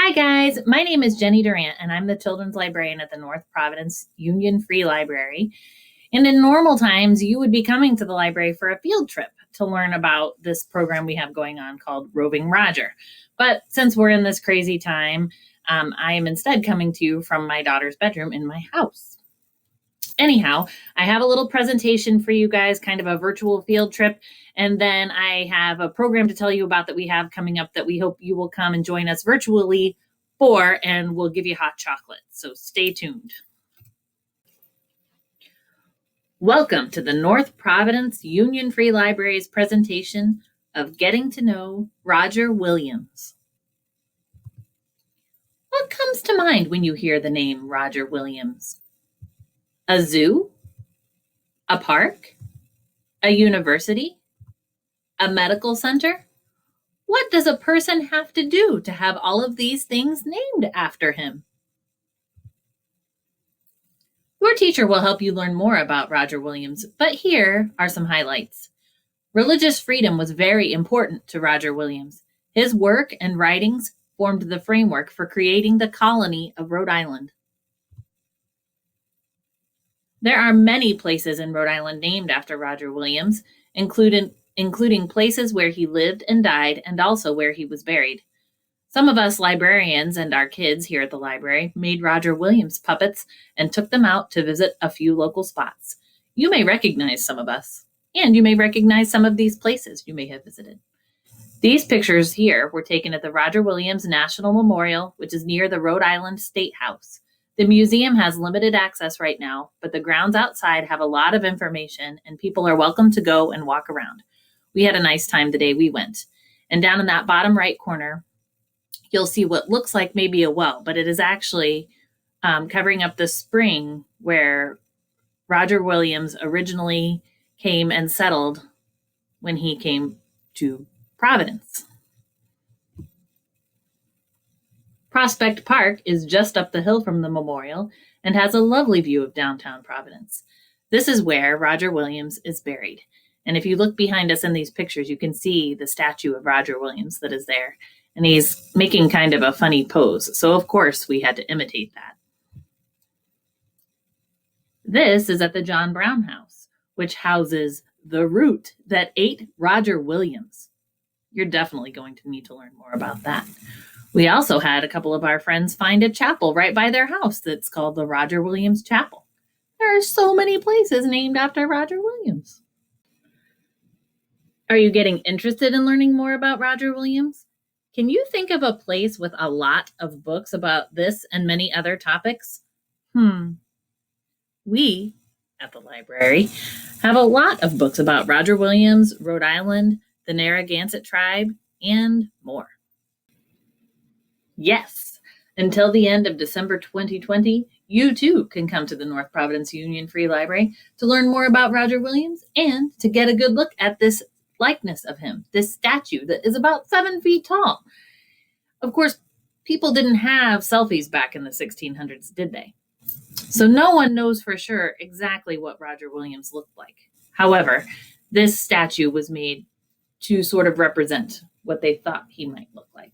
Hi guys, my name is Jenny Durant and I'm the children's librarian at the North Providence Union Free Library. And in normal times, you would be coming to the library for a field trip to learn about this program we have going on called Roving Roger. But since we're in this crazy time, I am instead coming to you from my daughter's bedroom in my house. Anyhow, I have a little presentation for you guys, kind of a virtual field trip. And then I have a program to tell you about that we have coming up that we hope you will come and join us virtually for, and we'll give you hot chocolate. So stay tuned. Welcome to the North Providence Union Free Library's presentation of Getting to Know Roger Williams. What comes to mind when you hear the name Roger Williams? A zoo? A park? A university? A medical center? What does a person have to do to have all of these things named after him? Your teacher will help you learn more about Roger Williams, but here are some highlights. Religious freedom was very important to Roger Williams. His work and writings formed the framework for creating the colony of Rhode Island. There are many places in Rhode Island named after Roger Williams, including places where he lived and died and also where he was buried. Some of us librarians and our kids here at the library made Roger Williams puppets and took them out to visit a few local spots. You may recognize some of us, and you may recognize some of these places you may have visited. These pictures here were taken at the Roger Williams National Memorial, which is near the Rhode Island State House. The museum has limited access right now, but the grounds outside have a lot of information and people are welcome to go and walk around. We had a nice time the day we went. And down in that bottom right corner, you'll see what looks like maybe a well, but it is actually covering up the spring where Roger Williams originally came and settled when he came to Providence. Prospect Park is just up the hill from the memorial and has a lovely view of downtown Providence. This is where Roger Williams is buried. And if you look behind us in these pictures, you can see the statue of Roger Williams that is there. And he's making kind of a funny pose. So of course we had to imitate that. This is at the John Brown House, which houses the root that ate Roger Williams. You're definitely going to need to learn more about that. We also had a couple of our friends find a chapel right by their house that's called the Roger Williams Chapel. There are so many places named after Roger Williams. Are you getting interested in learning more about Roger Williams? Can you think of a place with a lot of books about this and many other topics? We, at the library, have a lot of books about Roger Williams, Rhode Island, the Narragansett tribe, and more. Yes, until the end of December 2020, you too can come to the North Providence Union Free Library to learn more about Roger Williams and to get a good look at this likeness of him, this statue that is about 7 feet tall. Of course, people didn't have selfies back in the 1600s, did they? So no one knows for sure exactly what Roger Williams looked like. However, this statue was made to sort of represent what they thought he might look like.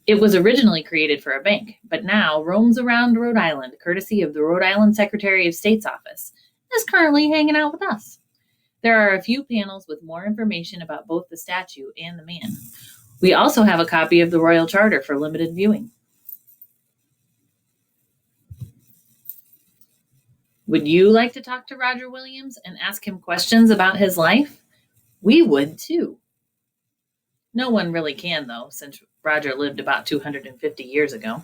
It was originally created for a bank, but now roams around Rhode Island, courtesy of the Rhode Island Secretary of State's office, and is currently hanging out with us. There are a few panels with more information about both the statue and the man. We also have a copy of the Royal Charter for limited viewing. Would you like to talk to Roger Williams and ask him questions about his life? We would too. No one really can, though, since Roger lived about 250 years ago.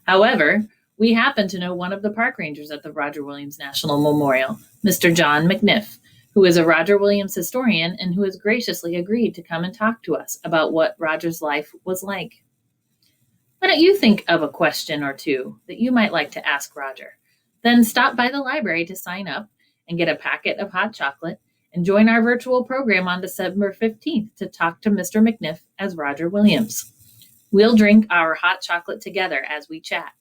However, we happen to know one of the park rangers at the Roger Williams National Memorial, Mr. John McNiff, who is a Roger Williams historian and who has graciously agreed to come and talk to us about what Roger's life was like. Why don't you think of a question or two that you might like to ask Roger? Then stop by the library to sign up and get a packet of hot chocolate and join our virtual program on December 15th to talk to Mr. McNiff as Roger Williams. We'll drink our hot chocolate together as we chat.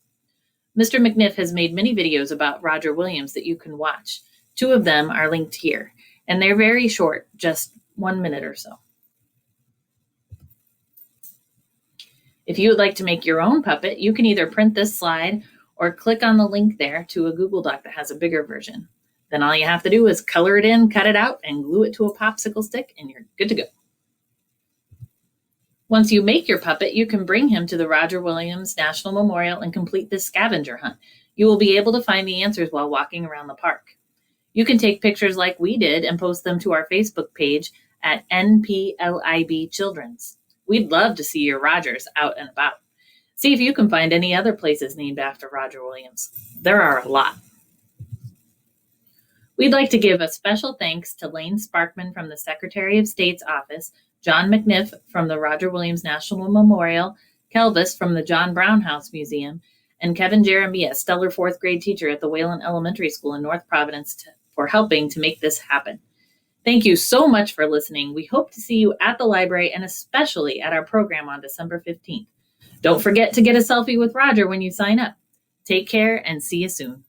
Mr. McNiff has made many videos about Roger Williams that you can watch. 2 of them are linked here, and they're very short, just 1 minute or so. If you would like to make your own puppet, you can either print this slide or click on the link there to a Google Doc that has a bigger version. Then all you have to do is color it in, cut it out, and glue it to a popsicle stick, and you're good to go. Once you make your puppet, you can bring him to the Roger Williams National Memorial and complete this scavenger hunt. You will be able to find the answers while walking around the park. You can take pictures like we did and post them to our Facebook page at NPLIB Children's. We'd love to see your Rogers out and about. See if you can find any other places named after Roger Williams. There are a lot. We'd like to give a special thanks to Lane Sparkman from the Secretary of State's office, John McNiff from the Roger Williams National Memorial, Kelvis from the John Brown House Museum, and Kevin Jeremiah, stellar fourth grade teacher at the Wayland Elementary School in North Providence, for helping to make this happen. Thank you so much for listening. We hope to see you at the library and especially at our program on December 15th. Don't forget to get a selfie with Roger when you sign up. Take care and see you soon.